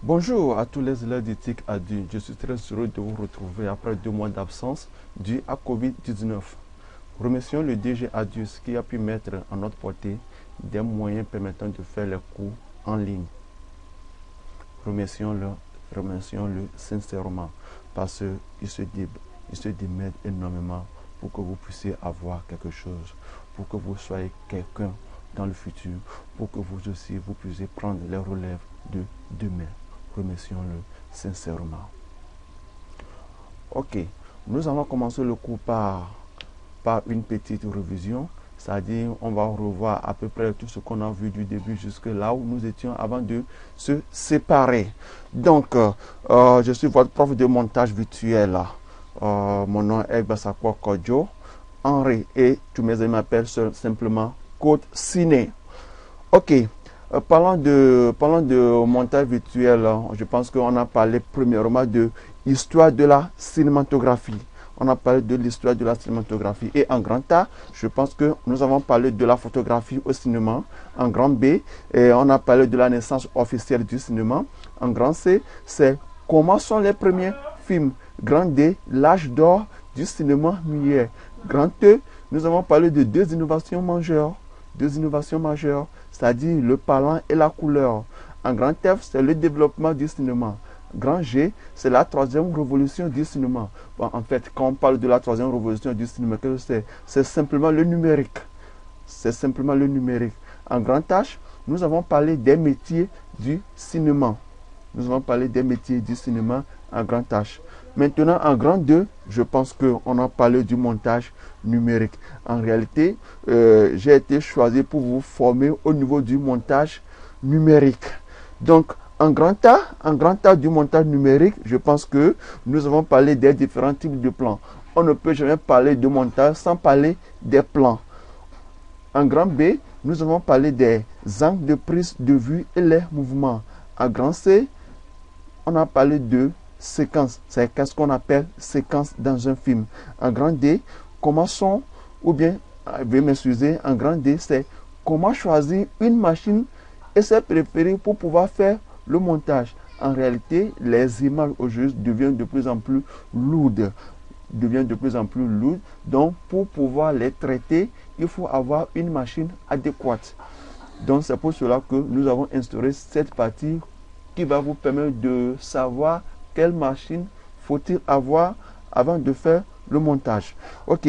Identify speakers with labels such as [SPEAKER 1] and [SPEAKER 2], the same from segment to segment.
[SPEAKER 1] Bonjour à tous les élèves d'éthique adultes. Je suis très heureux de vous retrouver après 2 mois d'absence dû à Covid-19. Remercions le DG Adus qui a pu mettre à notre portée des moyens permettant de faire les cours en ligne. Remercions-le sincèrement parce qu'il se démène énormément pour que vous puissiez avoir quelque chose, pour que vous soyez quelqu'un dans le futur, pour que vous aussi vous puissiez prendre les relèves de demain. Remercions-le sincèrement. Ok, nous allons commencer le cours par une petite révision, c'est-à-dire on va revoir à peu près tout ce qu'on a vu du début jusque là où nous étions avant de se séparer. Donc, je suis votre prof de montage virtuel. Mon nom est Bassakwa Kodjo Henri et tous mes amis m'appellent simplement Code Ciné. Ok. Parlant de montage virtuel, je pense qu'on a parlé premièrement de l'histoire de la cinématographie. On a parlé de l'histoire de la cinématographie. Et en grand A, je pense que nous avons parlé de la photographie au cinéma. En grand B, et on a parlé de la naissance officielle du cinéma. En grand C, c'est comment sont les premiers films. Grand D, l'âge d'or du cinéma muet. Grand E, nous avons parlé de deux innovations majeures. C'est-à-dire le parlant et la couleur. En grand F, c'est le développement du cinéma. Grand G, c'est la troisième révolution du cinéma. Bon, en fait, quand on parle de la troisième révolution du cinéma, qu'est-ce que c'est? C'est simplement le numérique. C'est simplement le numérique. En grand H, nous avons parlé des métiers du cinéma. Nous avons parlé des métiers du cinéma en grand H. Maintenant, en grand 2, je pense qu'on a parlé du montage numérique. En réalité, j'ai été choisi pour vous former au niveau du montage numérique. Donc, en grand A du montage numérique, je pense que nous avons parlé des différents types de plans. On ne peut jamais parler de montage sans parler des plans. En grand B, nous avons parlé des angles de prise de vue et les mouvements. En grand C, on a parlé de séquence. C'est qu'est-ce qu'on appelle séquence dans un film. En grand D, comment sont, ou bien, veuillez m'excuser, en grand D, c'est comment choisir une machine et ses préférés pour pouvoir faire le montage. En réalité, les images aujourd'hui deviennent de plus en plus lourdes. Donc, pour pouvoir les traiter, il faut avoir une machine adéquate. Donc, c'est pour cela que nous avons instauré cette partie qui va vous permettre de savoir quelle machine faut-il avoir avant de faire le montage. Ok,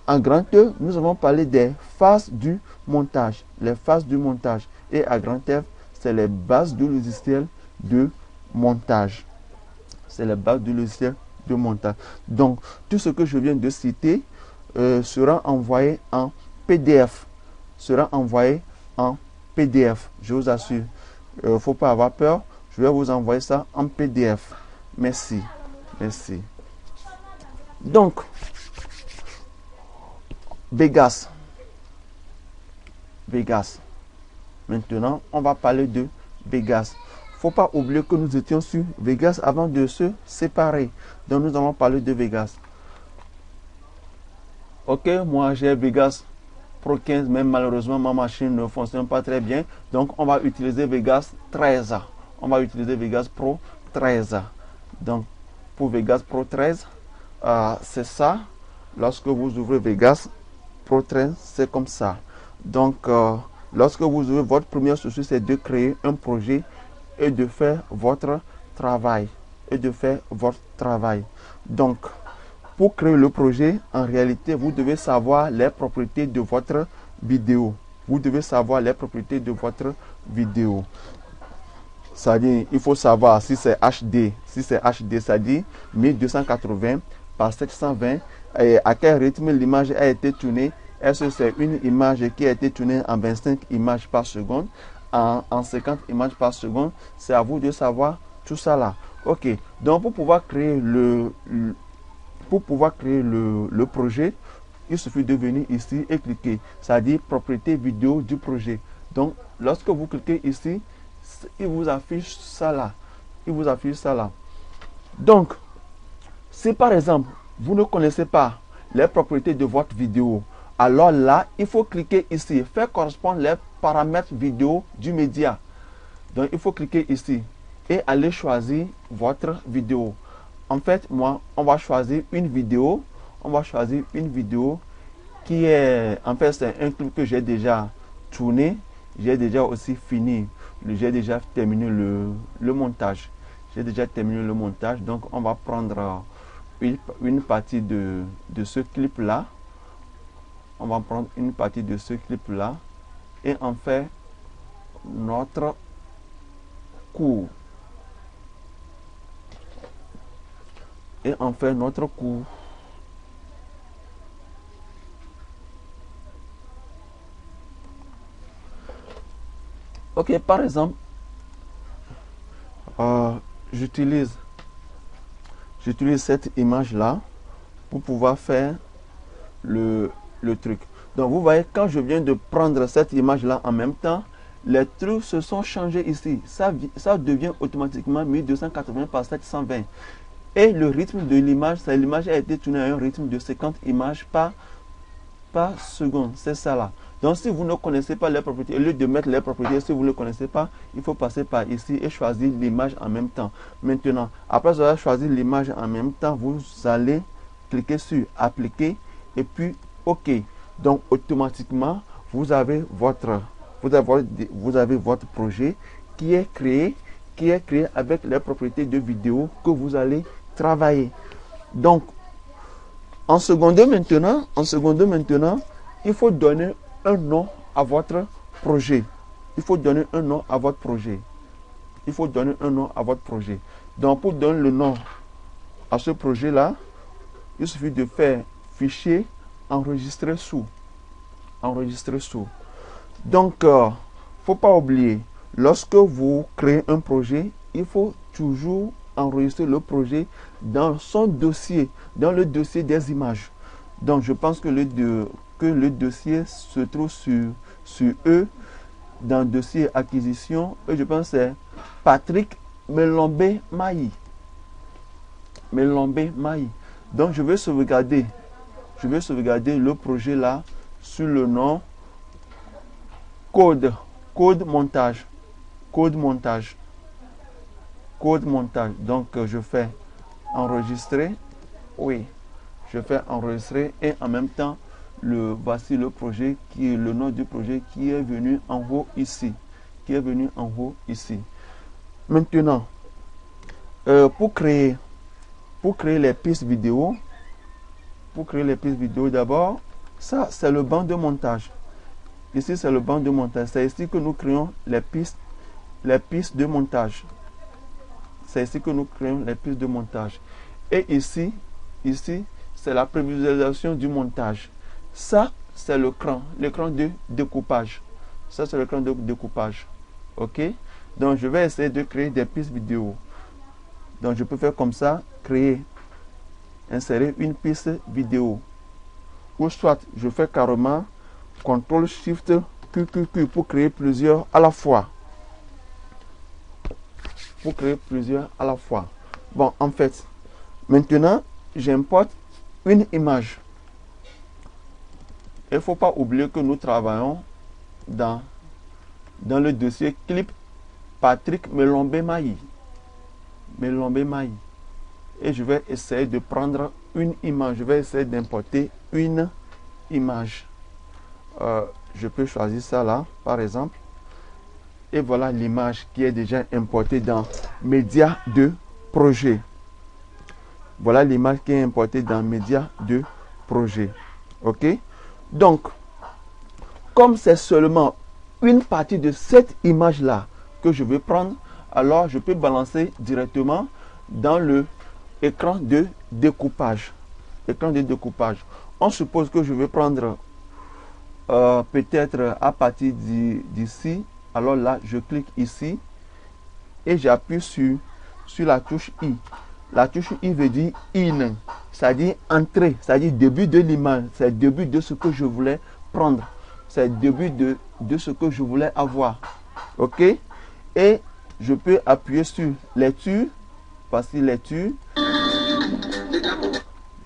[SPEAKER 1] en grand E, nous avons parlé des phases du montage. Les phases du montage. Et à grand F, c'est les bases du logiciel de montage. Donc, tout ce que je viens de citer sera envoyé en PDF. Je vous assure. Il ne faut pas avoir peur. Je vais vous envoyer ça en PDF. Merci. Donc, Vegas. Maintenant, on va parler de Vegas. Il ne faut pas oublier que nous étions sur Vegas avant de se séparer. Donc, nous allons parler de Vegas. Ok, moi j'ai Vegas Pro 15, mais malheureusement ma machine ne fonctionne pas très bien. Donc, on va utiliser Vegas 13. Pro 13. Donc, pour Vegas Pro 13, c'est ça. Lorsque vous ouvrez Vegas Pro 13, c'est comme ça. Donc, lorsque vous ouvrez, votre premier souci, c'est de créer un projet et de faire votre travail. Donc, pour créer le projet, en réalité, vous devez savoir les propriétés de votre vidéo. C'est-à-dire, il faut savoir si c'est HD. Si c'est HD, c'est-à-dire 1280 par 720. Et à quel rythme l'image a été tournée. Est-ce que c'est une image qui a été tournée en 25 images par seconde, en 50 images par seconde? C'est à vous de savoir tout ça là. Ok. Donc, pour pouvoir créer le projet, il suffit de venir ici et cliquer. C'est-à-dire propriété vidéo du projet. Donc, lorsque vous cliquez ici, il vous affiche ça là. Donc, si par exemple, vous ne connaissez pas les propriétés de votre vidéo, alors là, il faut cliquer ici, faire correspondre les paramètres vidéo du média. Donc, il faut cliquer ici. et allez choisir votre vidéo. En fait, moi, on va choisir une vidéo. On va choisir une vidéo qui est, en fait, c'est un clip que j'ai déjà tourné. J'ai déjà aussi fini. J'ai déjà terminé le montage. J'ai déjà terminé le montage. Donc, on va prendre une partie de ce clip-là. On va prendre une partie de ce clip-là et en faire notre cours. Et en faire notre cours. Ok, par exemple, j'utilise cette image-là pour pouvoir faire le truc. Donc, vous voyez, quand je viens de prendre cette image-là en même temps, les trucs se sont changés ici. Ça devient automatiquement 1280 par 720. Et le rythme de l'image, l'image a été tournée à un rythme de 50 images par seconde. C'est ça là. Donc, si vous ne connaissez pas les propriétés, au lieu de mettre les propriétés, si vous ne connaissez pas, il faut passer par ici et choisir l'image en même temps. Maintenant, après avoir choisi l'image en même temps, vous allez cliquer sur appliquer et puis OK. Donc, automatiquement, vous avez votre projet qui est créé avec les propriétés de vidéo que vous allez travailler. Donc, en seconde maintenant, il faut donner un nom à votre projet. Il faut donner un nom à votre projet. Il faut donner un nom à votre projet. Donc, pour donner le nom à ce projet-là, il suffit de faire fichier enregistrer sous. Enregistrer sous. Donc, faut pas oublier, lorsque vous créez un projet, il faut toujours enregistrer le projet dans son dossier, dans le dossier des images. Donc, je pense que le dossier se trouve sur E, dans le dossier acquisition, et je pense que c'est Patrick Melombe Maï. Melombe Maï. Donc, je vais sauvegarder le projet là sur le nom code montage. Donc, je fais enregistrer. Oui, je fais enregistrer et en même temps, voici le projet qui est le nom du projet qui est venu en haut ici. Maintenant, pour créer les pistes vidéo, d'abord, ça c'est le banc de montage. Ici, c'est le banc de montage. C'est ici que nous créons les pistes de montage. Et ici, c'est la prévisualisation du montage. Ça, c'est l'écran de découpage. OK? Donc, je vais essayer de créer des pistes vidéo. Donc, je peux faire comme ça, insérer une piste vidéo. Ou soit, je fais carrément CTRL SHIFT QQQ pour créer plusieurs à la fois. Bon, en fait, maintenant, j'importe une image. Il ne faut pas oublier que nous travaillons dans le dossier clip Patrick Melombe Maï. Et je vais essayer de prendre une image. Je vais essayer d'importer une image. Je peux choisir ça là, par exemple. Et voilà l'image qui est déjà importée dans Média de projet. Voilà l'image qui est importée dans Média de projet. OK? Donc, comme c'est seulement une partie de cette image-là que je vais prendre, alors je peux balancer directement dans le écran de découpage. On suppose que je vais prendre peut-être à partir d'ici. Alors là, je clique ici et j'appuie sur la touche I. La touche I veut dire in, c'est-à-dire entrée, c'est-à-dire début de l'image, c'est le début de ce que je voulais prendre, c'est le début de ce que je voulais avoir. OK? Et je peux appuyer sur lecture, voici lecture.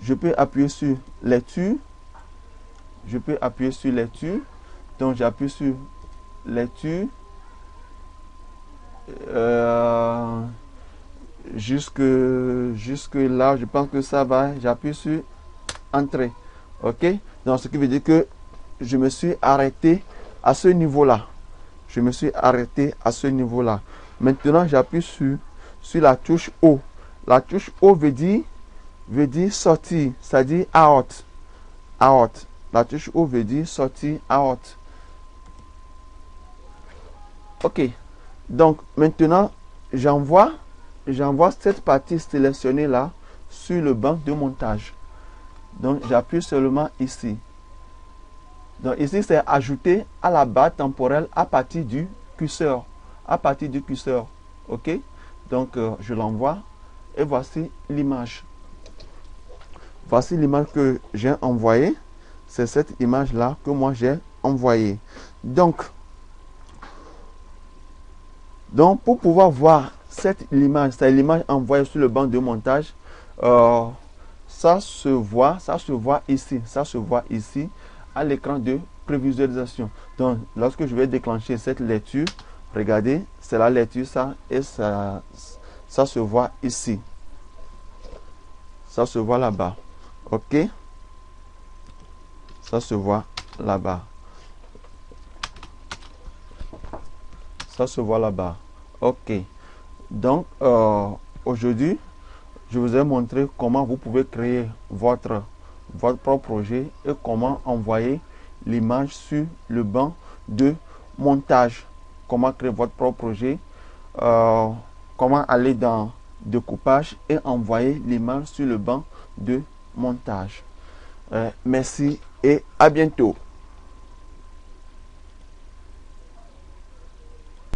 [SPEAKER 1] Je peux appuyer sur lecture. Donc j'appuie sur lecture. jusque là, je pense que ça va. J'appuie sur Entrée. OK? Donc, ce qui veut dire que je me suis arrêté à ce niveau-là. Je me suis arrêté à ce niveau-là. Maintenant, j'appuie sur la touche O. La touche O veut dire sortir, c'est-à-dire out. Out. La touche O veut dire sortir out. OK. Donc, maintenant, j'envoie cette partie sélectionnée là sur le banc de montage. Donc, j'appuie seulement ici. Donc, ici, c'est ajouter à la barre temporelle à partir du curseur. À partir du curseur. OK? Donc, je l'envoie. Et voici l'image. Voici l'image que j'ai envoyée. C'est cette image-là que moi j'ai envoyée. Donc, pour pouvoir voir cette image, c'est l'image envoyée sur le banc de montage, ça se voit ici. Ça se voit ici à l'écran de prévisualisation. Donc, lorsque je vais déclencher cette lecture, regardez, c'est la lecture, ça, et ça se voit ici. Ça se voit là-bas. OK? Ça se voit là-bas. Ça se voit là-bas. OK. Donc, aujourd'hui, je vous ai montré comment vous pouvez créer votre propre projet et comment envoyer l'image sur le banc de montage. Comment créer votre propre projet. Comment aller dans découpage et envoyer l'image sur le banc de montage. Merci et à bientôt.